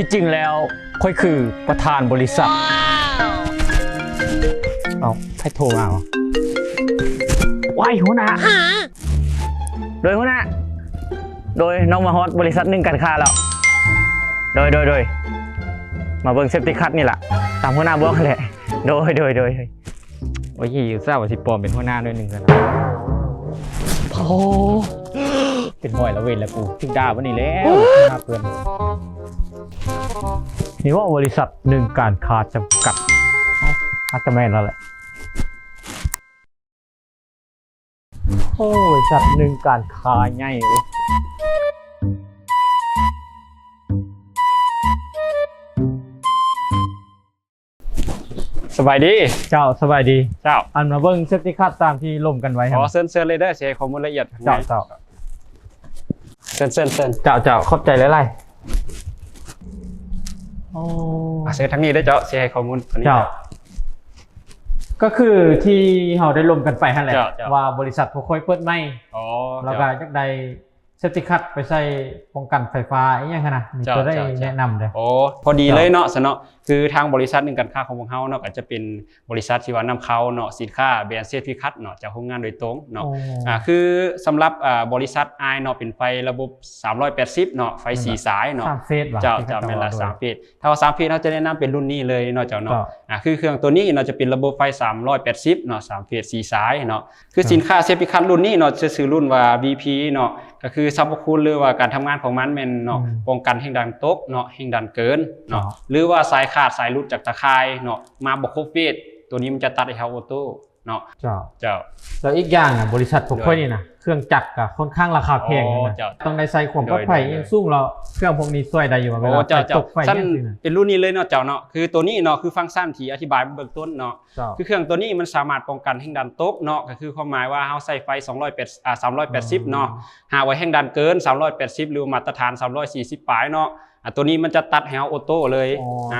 ที่จริงแล้วค่อยคือประธานบริษัทเอาให้โทรมาวะว้ายหัวหน้าโดยหัวหน้าโดยน้องมาฮอตบริษัทหนึ่งการค้าแล้วโดยมาเบิ่งเซฟตี้คัทนี่แหละตามหัวหน้าบอกแหละโดยโอ้ยทราบว่าสิปลอมเป็นหัวหน้าด้วยหนึ่งกันนะโอ้เป็นบ่อยละเว้นแล้วกูถึงด่าวันนี้แล้วหน้าเพื่อนนี่ว่าบริษัทหนึ่งการค้าจำกัดอาจจะแม่นแล้วแหละโอ้บริษัทหนึ่งการค้าใหญ่เลยสบายดีเจ้าสบายดีเจ้าอันมาเบิ้งเซฟตี้คัทตามที่ล่มกันไว้ครับเซิร์นเลยได้เสียข้อมูลละเอียดเจ้าเซิร์นเจ้าขอบใจหลายโอ้เซิร์นทั้งนี้ได้เจ้าเสียข้อมูลเจ้าก็คือที่เราได้ล่มกันไปนั่นแหละว่าบริษัทพวกค่อยเปิดไม่แล้วก็จักใดเซฟตี้คัทไปใส่ป้องกันไฟฟ้าอย่างนี้นะมีตัวได้แนะนำเลยโอ้พอดีเลยเนาะสนอคือทางบริษัทหนึ่งการค้าของพวกเขาเนาะอาจจะเป็นบริษัทที่ว่านำเข้าเนาะสินค้าแบรนด์เซฟตี้คัทเนาะจากโรงงานโดยตรงเนาะคือสำหรับบริษัทไอเนาะเป็นไฟระบบ380เนาะไฟ4สายเนาะเจ้าเป็นละ3เฟสถ้าว่า3เฟสเขาจะแนะนำเป็นรุ่นนี้เลยเนาะเจ้าเนาะคือเครื่องตัวนี้เนาะจะเป็นระบบไฟ380เนาะ3เฟส4สายเนาะคือสินค้าเซฟตี้คัทรุ่นนี้เนาะจะซื้อรุ่นว่า VP เนาะก็คือสรรพคุณหรือว่าการทำงานของมันเป็นเนาะป้องกันแห่งดันตกเนาะแห่งดันเกินเนาะหรือว่าสายขาดสายหลุดจากตะข่ายเนาะมาบกครบเฟสตัวนี้มันจะตัดไอ้เฮาออโต้เนาะเจ้าแล้วอีกอย่างบริษัทพวกค่อยนี่นะเครื่องจักรก็ค่อนข้างราคาแพงนะต้องได้ใส่ความปลอดภัยยังสูงเราเครื่องพวกนี้ช่วยได้อยู่เวลาตกไฟเป็นรุ่นนี้เลยเนาะเจ้าเนาะคือตัวนี้เนาะคือฟังก์ชันที่อธิบายเบื้องต้นเนาะคือเครื่องตัวนี้มันสามารถป้องกันแห่งดันตกเนาะก็คือความหมายว่าเฮาใส่ไฟ380เนาะหาไว้แห่งดันเกิน380หรือมาตรฐาน340ปลายเนาะตัวนี้มันจะตัดให้เฮาออโต้เลย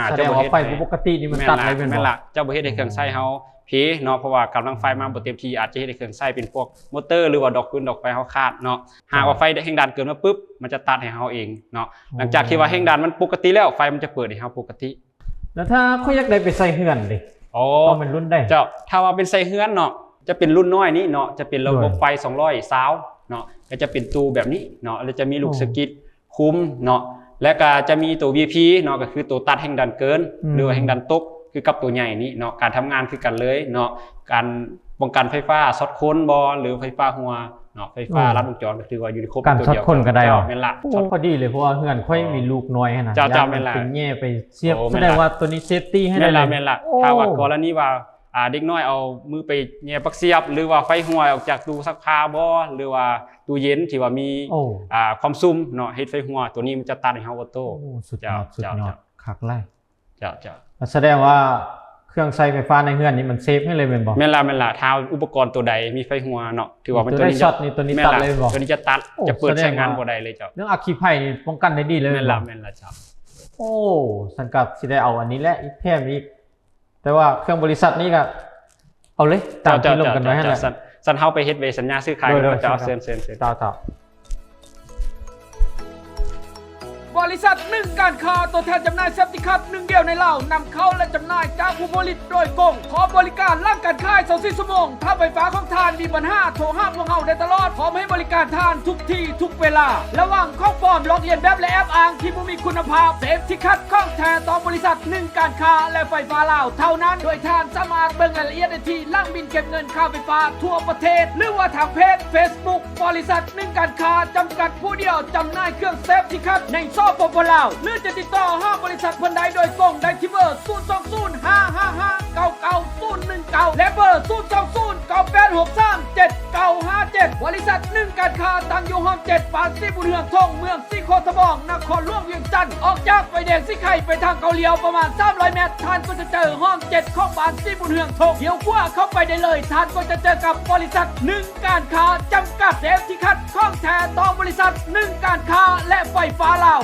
แสดงว่าไฟปกตินี่มันตัดเลยเป็นบ่เจ้าบ่เฮ็ดให้เครื่องใช้เฮาพีเนาะเพราะว่ากำลังไฟมาบ่เต็มที่อาจจะเฮ็ดให้เครื่องใช้เป็นพวกมอเตอร์หรือว่าดอกพื้นดอกไฟเฮาขาดเนาะหากว่าไฟแห่งดันเกินมาปุ๊บมันจะตัดให้เฮาเองเนาะหลังจากที่ว่าแห่งดันมันปกติแล้วไฟมันจะเปิดให้เฮาปกติแล้วถ้าเขาอยากได้ไปใส่เฮือนดิต้องเป็นรุ่นได้เจ้าถ้าว่าเป็นใส่เฮือนเนาะจะเป็นรุ่นน้อยนี้เนาะจะเป็นระบบไฟ200ซาวเนาะก็จะเป็นตู้แบบนี้เนาะแล้วจะมีลูกสกิทคุมเนาะและก็จะมีตัว VP เนาะก็คือตัวตัดแห่งดันเกินหรือว่าแห่งดันตกคือกับตัวใหญ่นี้เนาะการทำงานคือกันเลยเนาะการป้องกันไฟฟ้าช็อตคนบอลหรือไฟฟ้าหัวเนาะไฟฟ้าลัดวงจรก็ถือว่าอยู่ในครบตัวเดียวกันช็อตคนก็ได้หรอเป็นหลักพอดีเลยเพราะว่าเฮือนค่อยมีลูกน้อยขนาดจะเป็นหลักเป็นแง่ไปเสียบแสดงว่าตัวนี้เซฟตี้ให้ได้เป็นหลักถ้าว่ากรณีว่าเด็กน้อยเอามือไปแง่ปักเสียบหรือว่าไฟหัวออกจากตู้ซักผ้าบอหรือว่าตู้เย็นที่ว่ามีความซุ่มเนาะเฮ็ดไฟหัวตัวนี้มันจะตัดให้เฮาออโต้สุดยอดคักไล่เจ้าแสดงว่าเครื่องใช้ไฟฟ้าในเฮือนนี่มันเซฟให้เลยเป็นบ่แม่นละถ้าอุปกรณ์ตัวใดมีไฟหัวเนาะถือว่ามันตัวนี้ช็อตนี่ตัวนี้ตัดเลยบ่ตัวนี้จะตัดจะเปิดใช้งานบ่ได้เลยเจ้าเรื่องอัคคีภัยนี่ป้องกันได้ดีเลยแม่นละเจ้าโอ้สังกัดสิได้เอาอันนี้แหละอีกแถมอีกแต่ว่าเครื่องบริษัทนี้ก็เอาเลยตามที่ลงกันไว้ให้แหละสันเฮาไปเฮ็ดเวสัญญาซื้อขายเจ้าเซินต่อ บริษัทหนึ่งการค้าตัวแทนจำหน่ายเซฟตี้คัทหนึ่งเดียวในลาวนำเข้าและจำหน่ายจากผู้ผลิตโดยตรงขอบริการร่างการขาย24 ชั่วโมงถ้าไฟฟ้าของทานมีปัญหาโทรหาพวกเราได้ตลอดพร้อมให้บริการทานทุกที่ทุกเวลาระหว่างข้อความล็อกอินแบบและแอปอ้างที่มีคุณภาพเซฟตี้คัทของแท้ต่อบริษัทหนึ่งการค้าและไฟฟ้าลาวเท่านั้นโดยทานสามารถเบิ่งรายละเอียดได้ที่ล่างบินเก็บเงินค่าไฟฟ้าทั่วประเทศหรือว่าทางเพจ Facebook บริษัทหนึ่งการค้าจำกัดผู้เดียวจำหน่ายเครื่องเซฟตี้คัทในซปป.ลาวหรือจะติดต่อห้างบริษัทคนใดโดยตรงได้ที่เบอร์ 02055599019 และเบอร์ 02098637957 บริษัทหนึ่งการค้าตั้งอยู่ห้อง7ปากซี่บุญเฮืองทงเมืองซี่โคทบองนครหลวงเวียงจันทน์ออกจากไฟแดงซี่ไข่ไปทางเกาเหลียวประมาณ300 เมตรท่านก็จะเจอห้อง7ของปากซี่บุญเฮืองทงเดี๋ยวขวาเข้าไปได้เลยท่านก็จะเจอกับบริษัทหนึ่งการค้าจำกัดเซฟตี้คัทของแท้ต่อบริษัทหนึ่งการค้าและไฟฟ้าลาว